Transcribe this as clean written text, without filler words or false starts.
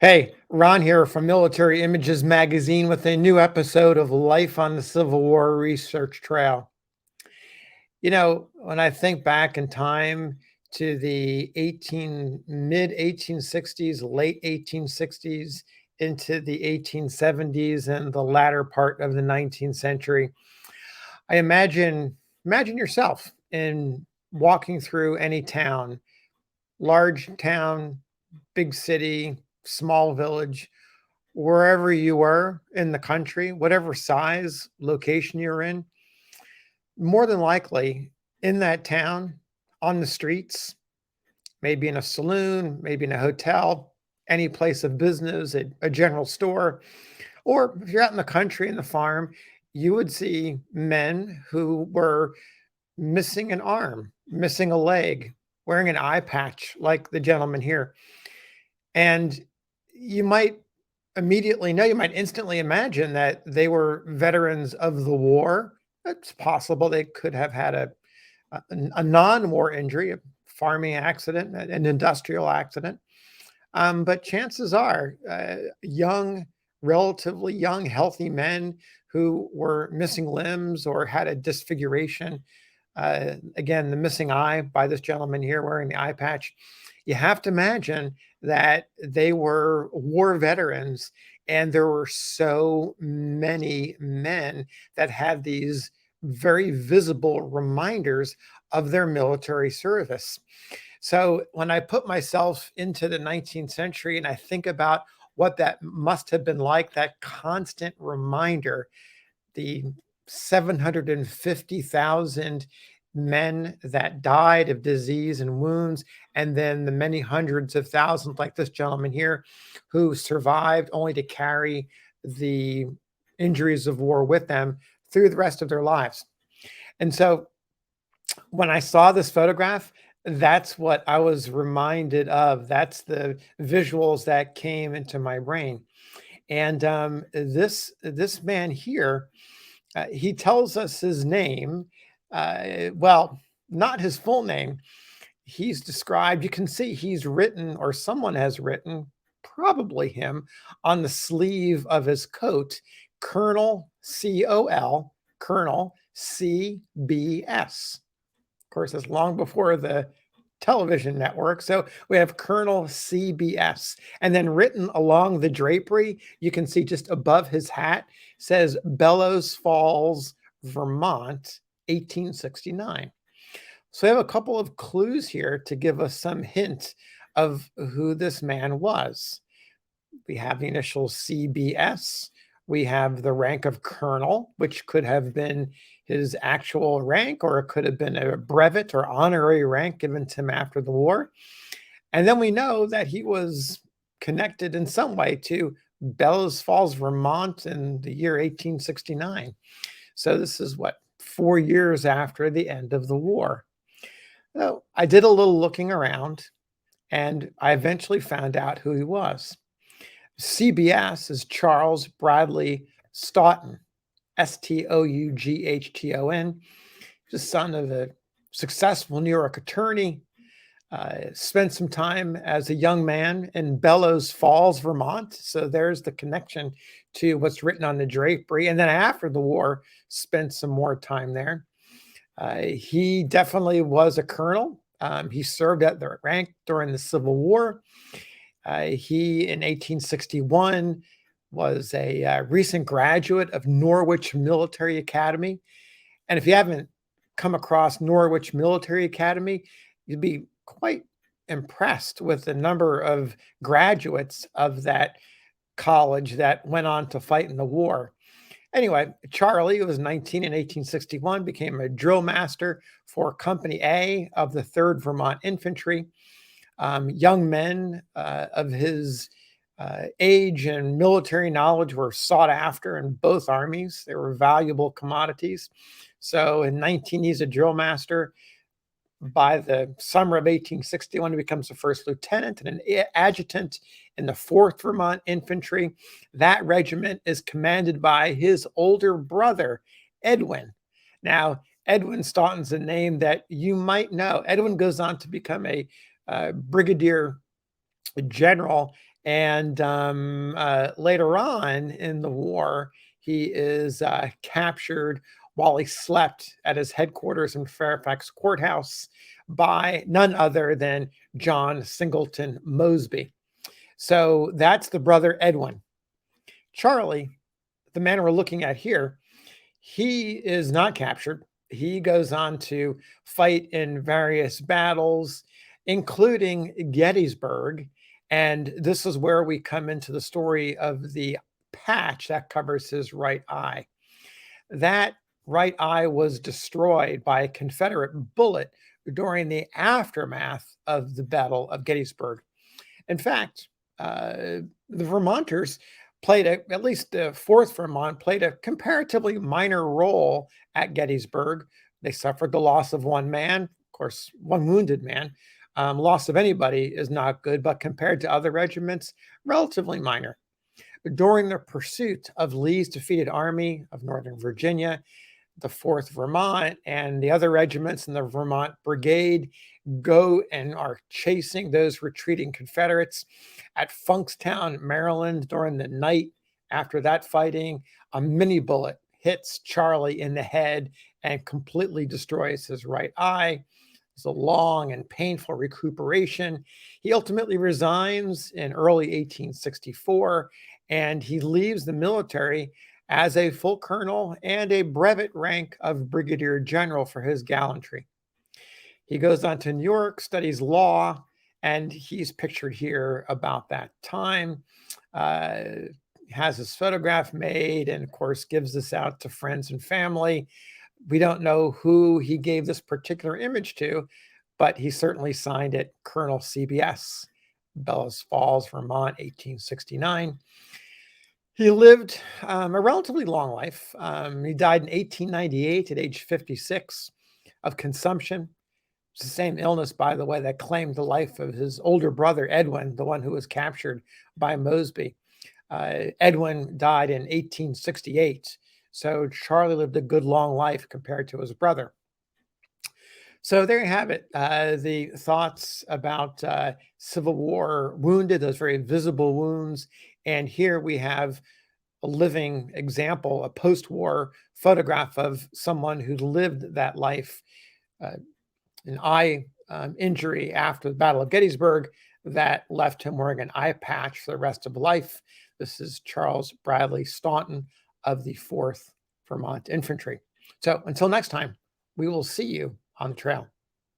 Hey, Ron here from Military Images Magazine with a new episode of Life on the Civil War Research Trail. When I think back in time to the mid 1860s, late 1860s, into the 1870s and the latter part of the 19th century, I imagine yourself in walking through any town, large town, big city, small village, wherever you were in the country, whatever size location you're in, more than likely in that town, on the streets, maybe in a saloon, maybe in a hotel, any place of business, a general store, or if you're out in the country in the farm, you would see men who were missing an arm, missing a leg, wearing an eye patch like the gentleman here. And you might you might instantly imagine that they were veterans of the war. It's possible they could have had a non-war injury, a farming accident, an industrial accident. But chances are, relatively young, healthy men who were missing limbs or had a disfiguration. Again, the missing eye by this gentleman here wearing the eye patch. You have to imagine that they were war veterans, and there were so many men that had these very visible reminders of their military service. So when I put myself into the 19th century and I think about what that must have been like, that constant reminder, the 750,000 men that died of disease and wounds, and then the many hundreds of thousands, like this gentleman here, who survived only to carry the injuries of war with them through the rest of their lives. And so when I saw this photograph, that's what I was reminded of. That's the visuals that came into my brain. And this man here, he tells us his name. Well, not his full name. He's described, you can see he's written, or someone has written, probably him, on the sleeve of his coat, Colonel C.O.L., Colonel C.B.S. Of course, it's long before the television network. So we have Colonel C.B.S. And then written along the drapery, you can see just above his hat says Bellows Falls, Vermont, 1869. So we have a couple of clues here to give us some hint of who this man was. We have the initials C.B.S. We have the rank of colonel, which could have been his actual rank, or it could have been a brevet or honorary rank given to him after the war. And then we know that he was connected in some way to Bellows Falls, Vermont in the year 1869. So this is what, 4 years after the end of the war. So I did a little looking around and I eventually found out who he was. CBS is Charles Bradley Stoughton, Stoughton. He's the son of a successful New York attorney. Spent some time as a young man in Bellows Falls, Vermont. So there's the connection to what's written on the drapery. And then after the war, spent some more time there. He definitely was a colonel. He served at the rank during the Civil War. He, in 1861, was a recent graduate of Norwich Military Academy. And if you haven't come across Norwich Military Academy, you'd be quite impressed with the number of graduates of that college that went on to fight in the war. Anyway, Charlie, who was 19 in 1861, became a drill master for Company A of the 3rd Vermont Infantry. Young men of his age and military knowledge were sought after in both armies. They were valuable commodities. So in 19, he's a drill master. By the summer of 1861, he becomes the first lieutenant and an adjutant in the 4th Vermont Infantry. That regiment is commanded by his older brother, Edwin. Now, Edwin Stoughton's a name that you might know. Edwin goes on to become a brigadier general. And later on in the war, he is captured while he slept at his headquarters in Fairfax Courthouse by none other than John Singleton Mosby. So that's the brother Edwin. Charlie, the man we're looking at here, he is not captured. He goes on to fight in various battles, including Gettysburg. And this is where we come into the story of the patch that covers his right eye. That right eye was destroyed by a Confederate bullet during the aftermath of the Battle of Gettysburg. In fact, the Vermonters played at least the 4th Vermont played a comparatively minor role at Gettysburg. They suffered the loss of one man, of course, one wounded man. Loss of anybody is not good, but compared to other regiments, relatively minor. During the pursuit of Lee's defeated army of Northern Virginia, the 4th Vermont and the other regiments in the Vermont Brigade go and are chasing those retreating Confederates at Funkstown, Maryland. During the night after that fighting, a mini bullet hits Charlie in the head and completely destroys his right eye. It's a long and painful recuperation. He ultimately resigns in early 1864, and he leaves the military as a full colonel and a brevet rank of brigadier general for his gallantry. He goes on to New York, studies law, and he's pictured here about that time. Uh, has his photograph made, and of course, gives this out to friends and family. We don't know who he gave this particular image to, but he certainly signed it Colonel C.B.S., Bellows Falls, Vermont, 1869. He lived a relatively long life. He died in 1898 at age 56 of consumption. It's the same illness, by the way, that claimed the life of his older brother, Edwin, the one who was captured by Mosby. Edwin died in 1868. So Charlie lived a good long life compared to his brother. So there you have it. The thoughts about Civil War wounded, those very visible wounds. And here we have a living example, a post-war photograph of someone who lived that life, an eye injury after the Battle of Gettysburg that left him wearing an eye patch for the rest of life. This is Charles Bradley Staunton of the 4th Vermont Infantry. So until next time, we will see you on the trail.